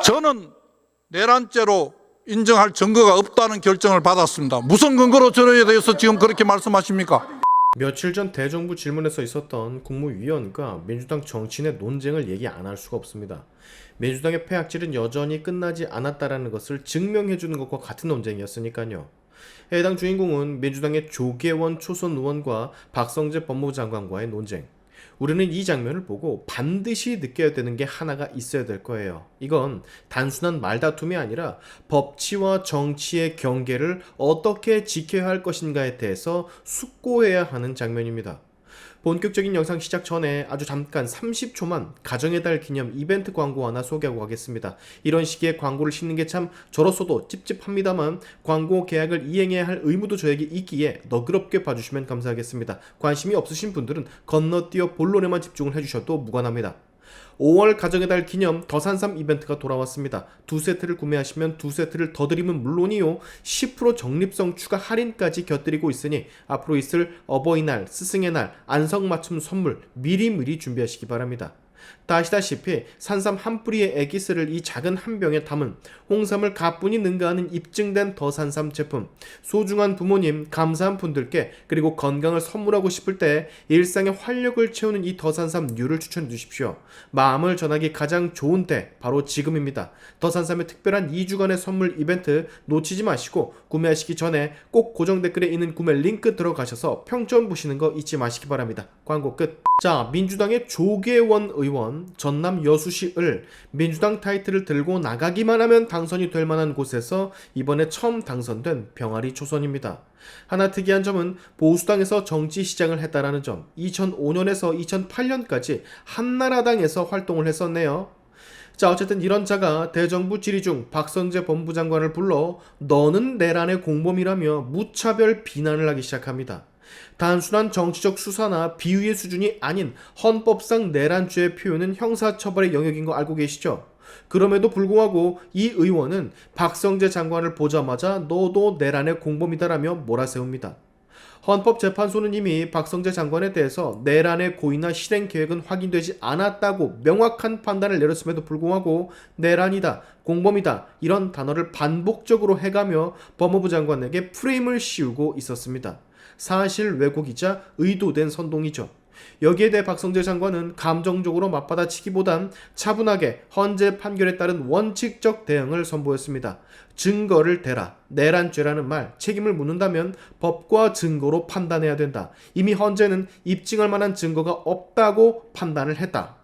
저는 내란죄로 인정할 증거가 없다는 결정을 받았습니다. 무슨 근거로 저에 대해서 지금 그렇게 말씀하십니까? 며칠 전 대정부 질문에서 있었던 국무위원과 민주당 정치인의 논쟁을 얘기 안 할 수가 없습니다. 민주당의 패악질은 여전히 끝나지 않았다라는 것을 증명해주는 것과 같은 논쟁이었으니까요. 해당 주인공은 민주당의 조계원 초선 의원과 박성재 법무부 장관과의 논쟁. 우리는 이 장면을 보고 반드시 느껴야 되는 게 하나가 있어야 될 거예요. 이건 단순한 말다툼이 아니라 법치와 정치의 경계를 어떻게 지켜야 할 것인가에 대해서 숙고해야 하는 장면입니다. 본격적인 영상 시작 전에 아주 잠깐 30초만 가정의 달 기념 이벤트 광고 하나 소개하고 가겠습니다. 이런 시기에 광고를 싣는 게 참 저로서도 찝찝합니다만 광고 계약을 이행해야 할 의무도 저에게 있기에 너그럽게 봐주시면 감사하겠습니다. 관심이 없으신 분들은 건너뛰어 본론에만 집중을 해주셔도 무관합니다. 5월 가정의 달 기념 더산삼 이벤트가 돌아왔습니다. 2세트를 구매하시면 2세트를 더 드리면 물론이요 10% 적립성 추가 할인까지 곁들이고 있으니 앞으로 있을 어버이날, 스승의 날, 안성맞춤 선물 미리미리 준비하시기 바랍니다. 다 아시다시피 산삼 한 뿌리의 에기스를 이 작은 한 병에 담은 홍삼을 가뿐히 능가하는 입증된 더산삼 제품, 소중한 부모님, 감사한 분들께 그리고 건강을 선물하고 싶을 때 일상의 활력을 채우는 이 더산삼류를 추천해 주십시오. 마음을 전하기 가장 좋은 때 바로 지금입니다. 더산삼의 특별한 2주간의 선물 이벤트 놓치지 마시고 구매하시기 전에 꼭 고정 댓글에 있는 구매 링크 들어가셔서 평점 보시는 거 잊지 마시기 바랍니다. 광고 끝. 자, 민주당의 조계원 의원, 전남 여수시을 민주당 타이틀을 들고 나가기만 하면 당선이 될 만한 곳에서 이번에 처음 당선된 병아리 초선입니다. 하나 특이한 점은 보수당에서 정치 시작을 했다라는 점, 2005년에서 2008년까지 한나라당에서 활동을 했었네요. 자, 어쨌든 이런 자가 대정부 질의 중 박성재 법무부 장관을 불러 너는 내란의 공범이라며 무차별 비난을 하기 시작합니다. 단순한 정치적 수사나 비위의 수준이 아닌 헌법상 내란죄의 표현은 형사처벌의 영역인 거 알고 계시죠? 그럼에도 불구하고 이 의원은 박성재 장관을 보자마자 너도 내란의 공범이다라며 몰아세웁니다. 헌법재판소는 이미 박성재 장관에 대해서 내란의 고의나 실행 계획은 확인되지 않았다고 명확한 판단을 내렸음에도 불구하고 내란이다, 공범이다 이런 단어를 반복적으로 해가며 법무부 장관에게 프레임을 씌우고 있었습니다. 사실 왜곡이자 의도된 선동이죠. 여기에 대해 박성재 장관은 감정적으로 맞받아치기보단 차분하게 헌재 판결에 따른 원칙적 대응을 선보였습니다. 증거를 대라, 내란죄라는 말, 책임을 묻는다면 법과 증거로 판단해야 된다. 이미 헌재는 입증할 만한 증거가 없다고 판단을 했다.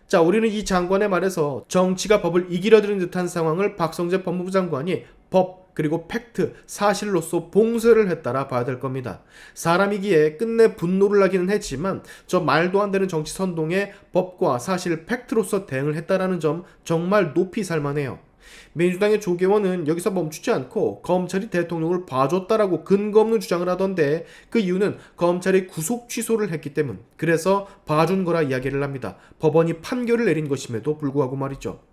자, 우리는 이 장관의 말에서 정치가 법을 이기려드는 듯한 상황을 박성재 법무부 장관이 법 그리고 팩트, 사실로서 봉쇄를 했다라 봐야 될 겁니다. 사람이기에 끝내 분노를 하기는 했지만 저 말도 안 되는 정치 선동에 법과 사실, 팩트로서 대응을 했다라는 점 정말 높이 살만해요. 민주당의 조계원은 여기서 멈추지 않고 검찰이 대통령을 봐줬다라고 근거 없는 주장을 하던데 그 이유는 검찰이 구속 취소를 했기 때문, 그래서 봐준 거라 이야기를 합니다. 법원이 판결을 내린 것임에도 불구하고 말이죠.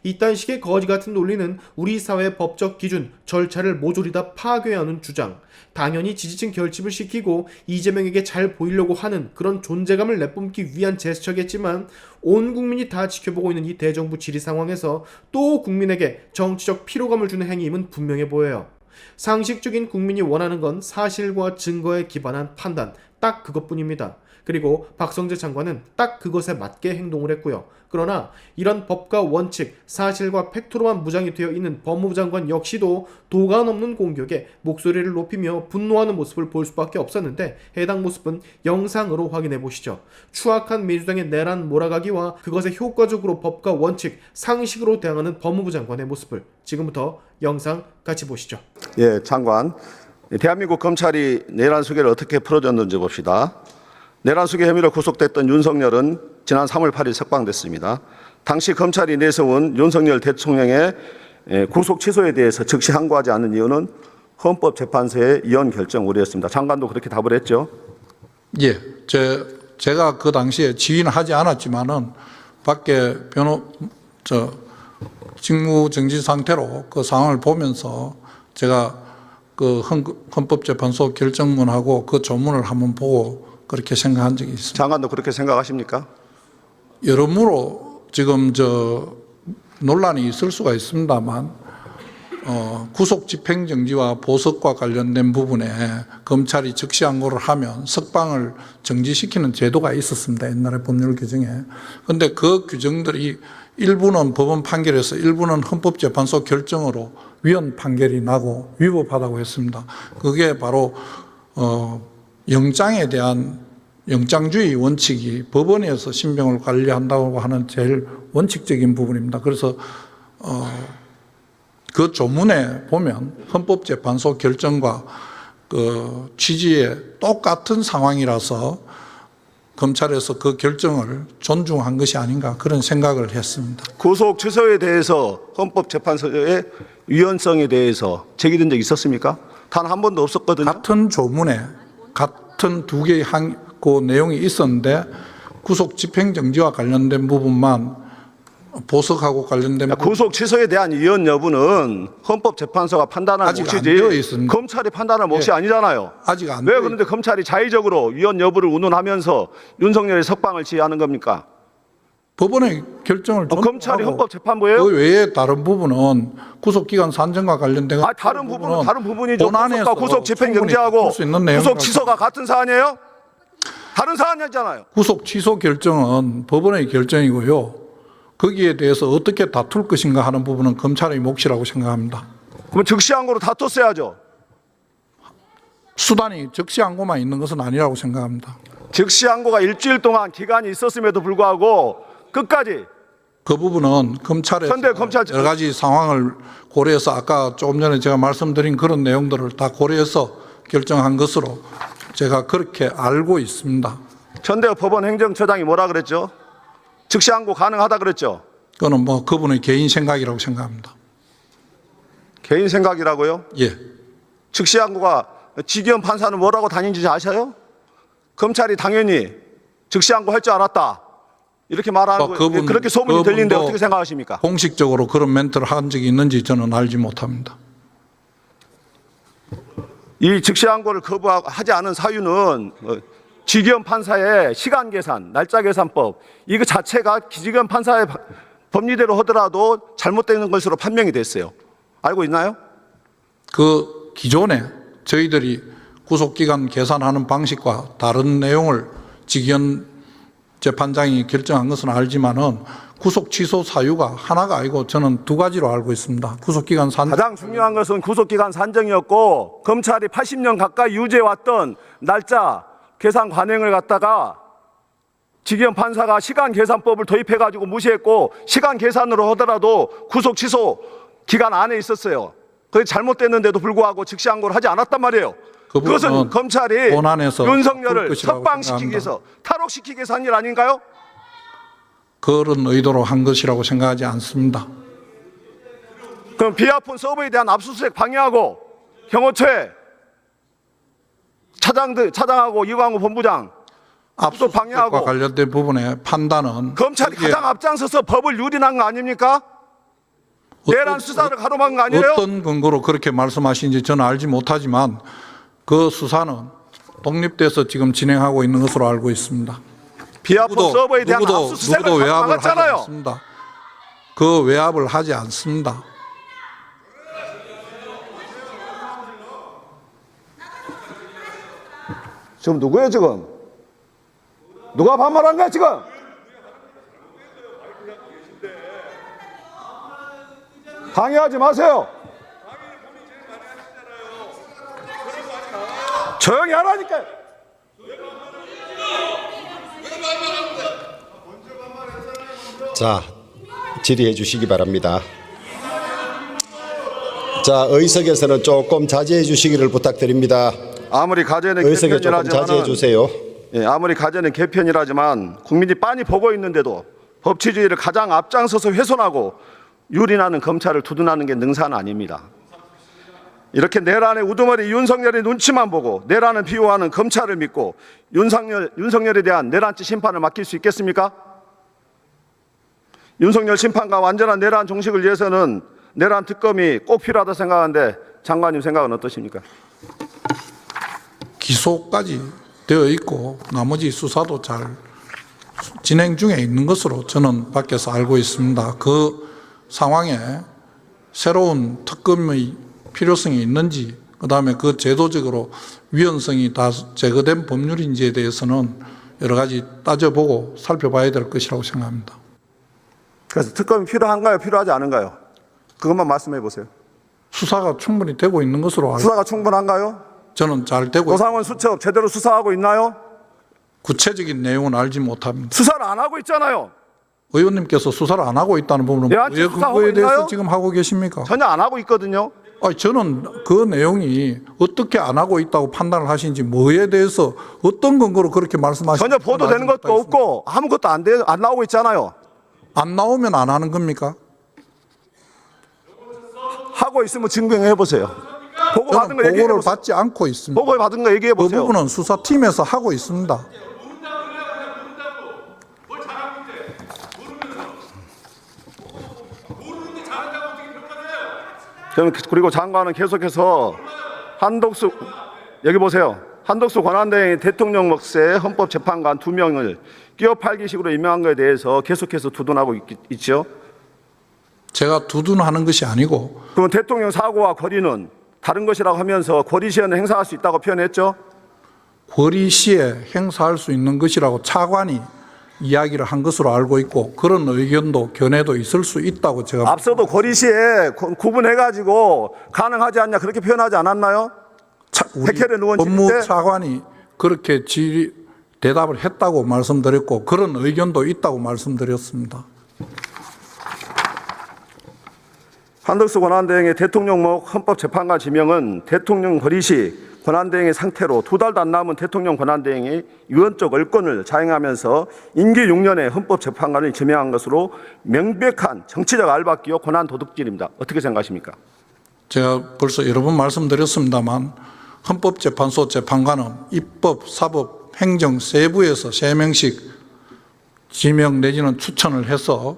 이딴 식의 거지 같은 논리는 우리 사회의 법적 기준, 절차를 모조리 다 파괴하는 주장, 당연히 지지층 결집을 시키고 이재명에게 잘 보이려고 하는 그런 존재감을 내뿜기 위한 제스처겠지만 온 국민이 다 지켜보고 있는 이 대정부 질의 상황에서 또 국민에게 정치적 피로감을 주는 행위임은 분명해 보여요. 상식적인 국민이 원하는 건 사실과 증거에 기반한 판단, 딱 그것뿐입니다. 그리고 박성재 장관은 딱 그것에 맞게 행동을 했고요. 그러나 이런 법과 원칙, 사실과 팩트로만 무장이 되어 있는 법무부 장관 역시도 도가 넘는 공격에 목소리를 높이며 분노하는 모습을 볼 수밖에 없었는데 해당 모습은 영상으로 확인해 보시죠. 추악한 민주당의 내란 몰아가기와 그것에 효과적으로 법과 원칙, 상식으로 대항하는 법무부 장관의 모습을 지금부터 영상 같이 보시죠. 예, 장관. 대한민국 검찰이 내란 수계를 어떻게 풀어줬는지 봅시다. 내란 수계 혐의로 구속됐던 윤석열은 지난 3월 8일 석방됐습니다. 당시 검찰이 내세운 윤석열 대통령의 구속 취소에 대해서 즉시 항고하지 않는 이유는 헌법재판소의 이혼 결정 우려였습니다. 장관도 그렇게 답을 했죠? 예, 제가 그 당시에 지휘는 하지 않았지만은 밖에 직무 정지 상태로 그 상황을 보면서 제가 그 헌법재판소 결정문하고 그 조문을 한번 보고 그렇게 생각한 적이 있습니다. 장관도 그렇게 생각하십니까? 여러모로 지금 논란이 있을 수가 있습니다만 구속 집행정지와 보석과 관련된 부분에 검찰이 즉시항고를 하면 석방을 정지시키는 제도가 있었습니다. 옛날에 법률 규정에. 그런데 그 규정들이 일부는 법원 판결에서 일부는 헌법재판소 결정으로 위헌 판결이 나고 위법하다고 했습니다. 그게 바로 영장에 대한 영장주의 원칙이 법원에서 신병을 관리한다고 하는 제일 원칙적인 부분입니다. 그래서 그 조문에 보면 헌법재판소 결정과 그 취지에 똑같은 상황이라서 검찰에서 그 결정을 존중한 것이 아닌가 그런 생각을 했습니다. 구속 취소에 대해서 헌법재판소의 위헌성에 대해서 제기된 적 있었습니까? 단 한 번도 없었거든요. 같은 조문에 같은 두 개의 그 내용이 있었는데 구속 집행정지와 관련된 부분만 보석하고 관련된 구속 취소에 대한 위헌 여부는 헌법재판소가 판단할 아직 안 되어 몫이지 있습니다. 검찰이 판단할 몫이 아니잖아요. 아직 안 왜 되어 그런데 검찰이 자의적으로 위헌 여부를 운운하면서 윤석열의 석방을 지휘하는 겁니까? 법원의 결정을 검찰이 존중하고 헌법재판부예요? 그 외에 다른 부분은 구속기간 산정과 관련된 다른 부분은 다른 부분이죠. 본안에서 구속과 구속 집행정지하고 충분히 풀수 있는 내용이라고 구속 취소가 같은 사안이에요? 다른 사안이잖아요. 구속 취소 결정은 법원의 결정이고요. 거기에 대해서 어떻게 다툴 것인가 하는 부분은 검찰의 몫이라고 생각합니다. 그럼 즉시항고로 다퉜어야죠. 수단이 적시항고만 있는 것은 아니라고 생각합니다. 즉시항고가 일주일 동안 기간이 있었음에도 불구하고 끝까지 그 부분은 검찰에서 근데 검찰- 여러 가지 상황을 고려해서 아까 조금 전에 제가 말씀드린 그런 내용들을 다 고려해서 결정한 것으로 제가 그렇게 알고 있습니다. 전대협 법원 행정처장이 뭐라 그랬죠? 즉시항고 가능하다 그랬죠? 그거는 뭐 그분의 개인 생각이라고 생각합니다. 개인 생각이라고요? 예. 즉시항고가 지기현 판사는 뭐라고 다닌지 아셔요? 검찰이 당연히 즉시항고 할 줄 알았다 이렇게 말하는 거 그분- 그렇게 소문이 들리는데 그분도 어떻게 생각하십니까? 공식적으로 그런 멘트를 한 적이 있는지 저는 알지 못합니다. 이 즉시항고를 거부하지 않은 사유는 지기현 판사의 시간 계산, 날짜 계산법 이거 자체가 지기현 판사의 법리대로 하더라도 잘못되는 것으로 판명이 됐어요. 알고 있나요? 그 기존에 저희들이 구속기간 계산하는 방식과 다른 내용을 지기현 재판장이 결정한 것은 알지만은 구속 취소 사유가 하나가 아니고 저는 두 가지로 알고 있습니다. 구속기간 산정. 가장 중요한 것은 구속기간 산정이었고 검찰이 80년 가까이 유지해왔던 날짜 계산 관행을 갖다가 지기현 판사가 시간 계산법을 도입해가지고 무시했고 시간 계산으로 하더라도 구속 취소 기간 안에 있었어요. 그게 잘못됐는데도 불구하고 즉시항고를 하지 않았단 말이에요. 그 그것은 부분은 검찰이 본안에서 윤석열을 풀 것이라고 석방시키기 위해서 탈옥시키기 위해서 한 일 아닌가요? 그런 의도로 한 것이라고 생각하지 않습니다. 그럼 비아폰 서버에 대한 압수수색 방해하고 경호처에 차장하고 이광호 본부장 압수수색 압수수색과 방해하고 관련된 부분의 판단은 검찰이 거기에 가장 앞장서서 법을 유린한 거 아닙니까? 내란 수사를 가로막은 거 아니에요? 어떤 근거로 그렇게 말씀하시는지 저는 알지 못하지만 그 수사는 독립돼서 지금 진행하고 있는 것으로 알고 있습니다. 비아폰 서버에 대한 압수수색을 누구도 외압을 하지 막았잖아요. 않습니다. 그 외압을 하지 않습니다. 지금 누구예요 지금? 누가 반말한 거야 지금? 방해하지 마세요. 조용히 하라니까요. 자, 질의해 주시기 바랍니다. 자, 의석에서는 조금 자제해 주시기를 부탁드립니다. 아무리 가제는 의석에 조금 자제해 개편이라지만 주세요. 아무리 가제는 개편이라지만 국민이 빤히 보고 있는데도 법치주의를 가장 앞장서서 훼손하고 유린하는 검찰을 두둔하는 게 능사는 아닙니다. 이렇게 내란의 우두머리 윤석열의 눈치만 보고 내란을 비호하는 검찰을 믿고 윤석열에 대한 내란죄 심판을 맡길 수 있겠습니까? 윤석열 심판과 완전한 내란 종식을 위해서는 내란 특검이 꼭 필요하다 생각하는데 장관님 생각은 어떠십니까? 기소까지 되어 있고 나머지 수사도 잘 진행 중에 있는 것으로 저는 밖에서 알고 있습니다. 그 상황에 새로운 특검의 필요성이 있는지, 그다음에 그 제도적으로 위헌성이 다 제거된 법률인지에 대해서는 여러 가지 따져보고 살펴봐야 될 것이라고 생각합니다. 그래서 특검이 필요한가요? 필요하지 않은가요? 그것만 말씀해 보세요. 수사가 충분히 되고 있는 것으로 알고 수사가 충분한가요? 저는 잘 되고 있습니다. 노상원 수첩 제대로 수사하고 있나요? 구체적인 내용은 알지 못합니다. 수사를 안 하고 있잖아요. 의원님께서 수사를 안 하고 있다는 부분은 내한테 왜 수사하고 그거에 대해서 있나요? 지금 하고 계십니까? 전혀 안 하고 있거든요. 아니, 저는 그 내용이 어떻게 안 하고 있다고 판단을 하시는지, 뭐에 대해서 어떤 근거로 그렇게 말씀하시는지 전혀 보도되는 것도 없고 아무것도 안 나오고 있잖아요. 안 나오면 안 하는 겁니까? 하고 있으면 증명해 보세요. 보고 받은 저는 거 얘기해 보고를 보세요. 받지 않고 있습니다. 보고 받은 거 얘기해 그 보세요. 부분은 수사팀에서 하고 있습니다. 저는 그리고 장관은 계속해서 한덕수 여기 보세요. 한덕수 권한대행이 대통령 몫의 헌법재판관 2명을 끼어 팔기식으로 임명한 것에 대해서 계속해서 두둔하고 있죠. 제가 두둔하는 것이 아니고 그러면 대통령 사고와 거리는 다른 것이라고 하면서 권리 시한을 행사할 수 있다고 표현했죠. 권리 시에 행사할 수 있는 것이라고 차관이 이야기를 한 것으로 알고 있고, 그런 의견도 견해도 있을 수 있다고 제가 앞서도 권리 시에 구분해가지고 가능하지 않냐 그렇게 표현하지 않았나요? 우리 백혜련 의원 질의 때 법무차관이 그렇게 대답을 했다고 말씀드렸고, 그런 의견도 있다고 말씀드렸습니다. 한덕수 권한대행의 대통령목 헌법재판관 지명은 대통령 권리 시 권한대행의 상태로 2달도 안 남은 대통령 권한대행이 유언적 얼권을 자행하면서 임기 6년의 헌법재판관을 지명한 것으로 명백한 정치적 알박기요 권한 도둑질입니다. 어떻게 생각하십니까? 제가 벌써 여러 번 말씀드렸습니다만, 헌법재판소 재판관은 입법, 사법, 행정 세부에서 3명씩 지명 내지는 추천을 해서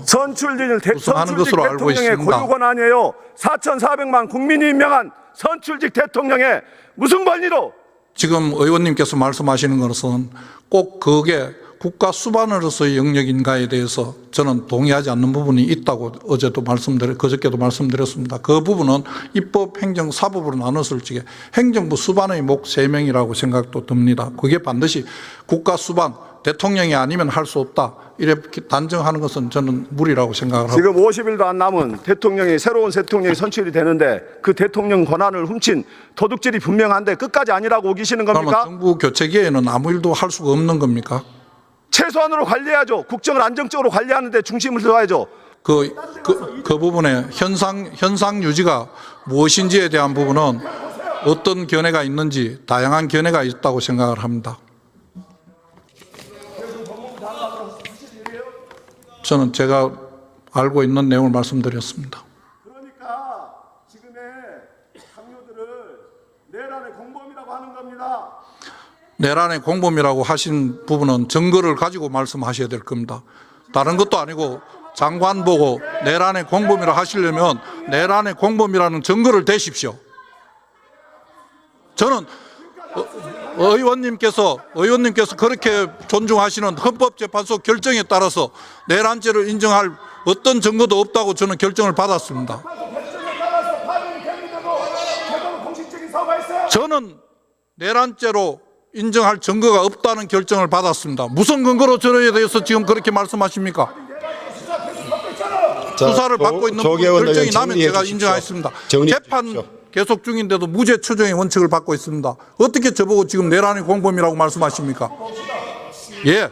선출직 구성하는 것으로 알고 대통령의 있습니다. 고유 권한이에요. 4,400만 국민이 임명한 선출직 대통령의 무슨 권리로? 지금 의원님께서 말씀하시는 것은 꼭 그게 국가 수반으로서의 영역인가에 대해서 저는 동의하지 않는 부분이 있다고 그저께도 말씀드렸습니다. 그 부분은 입법, 행정, 사법으로 나눴을 적에 행정부 수반의 목 3명이라고 생각도 듭니다. 그게 반드시 국가 수반, 대통령이 아니면 할 수 없다, 이렇게 단정하는 것은 저는 무리라고 생각을 하고, 지금 50일도 안 남은 새로운 대통령이 선출이 되는데 그 대통령 권한을 훔친 도둑질이 분명한데 끝까지 아니라고 우기시는 그러면 겁니까? 정부 교체기에는 아무 일도 할 수가 없는 겁니까? 최소한으로 관리해야죠. 국정을 안정적으로 관리하는 데 중심을 둬야죠. 그 부분에 현상 유지가 무엇인지에 대한 부분은 어떤 견해가 있는지 다양한 견해가 있다고 생각을 합니다. 저는 제가 알고 있는 내용을 말씀드렸습니다. 그러니까 지금의 당뇨들을 내란의 공범이라고 하는 겁니다. 내란의 공범이라고 하신 부분은 증거를 가지고 말씀하셔야 될 겁니다. 다른 것도 아니고 장관 보고 내란의 공범이라 하시려면 내란의 공범이라는 증거를 대십시오. 저는 의원님께서 그렇게 존중하시는 헌법재판소 결정에 따라서 내란죄를 인정할 어떤 증거도 없다고 저는 결정을 받았습니다. 저는 내란죄로 인정할 증거가 없다는 결정을 받았습니다. 무슨 근거로 저에 대해서 지금 그렇게 말씀하십니까? 수사를 받고 있는 결정이 나면 제가 인정하겠습니다. 재판 계속 중인데도 무죄 추정의 원칙을 받고 있습니다. 어떻게 저보고 지금 내란의 공범이라고 말씀하십니까? 예.